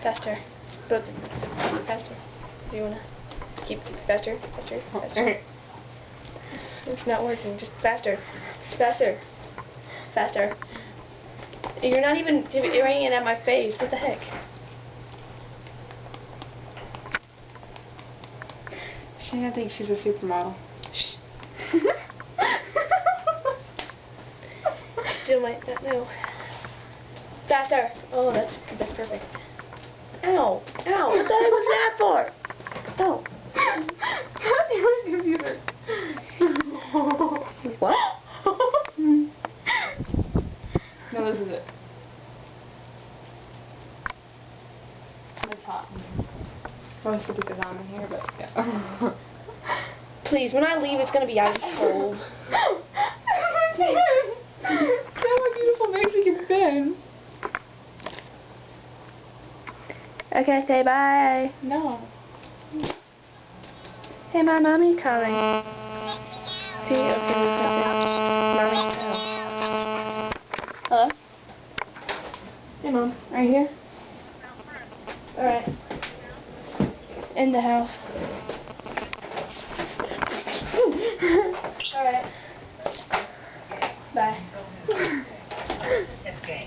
Faster. Faster. Do you wanna keep faster? It's not working. Just faster. Faster. Faster. You're not even aiming it at my face. What the heck? Shana thinks she's a supermodel. Shh. Still might not know. Faster. Oh, that's perfect. Ow! Ow! What the heck was that for? Oh. Your computer. What? No, this is it. It's hot. Mostly because I'm in here, but yeah. Please, when I leave, it's gonna be ice cold. My beautiful Mexican pen. Okay, say bye. No. Hey, my mommy's calling. See, okay, we got mommy's calling. Hello? Hey, Mom. Right here? Alright. In the house. Alright. Bye.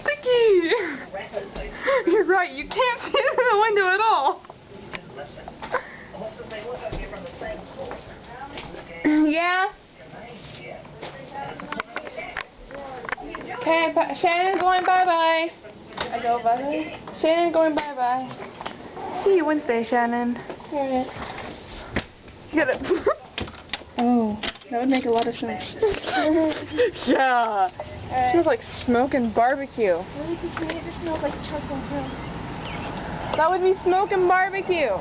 Vicky! You're right, you can't see through the window at all. Yeah? Okay, Shannon's going bye-bye. I go bye-bye? Shannon's going bye-bye. See you Wednesday, Shannon. Alright. You gotta... Oh, that would make a lot of sense. Yeah. It smells like smoke and barbecue. Really, it just smells like charcoal grill. That would be smoke and barbecue.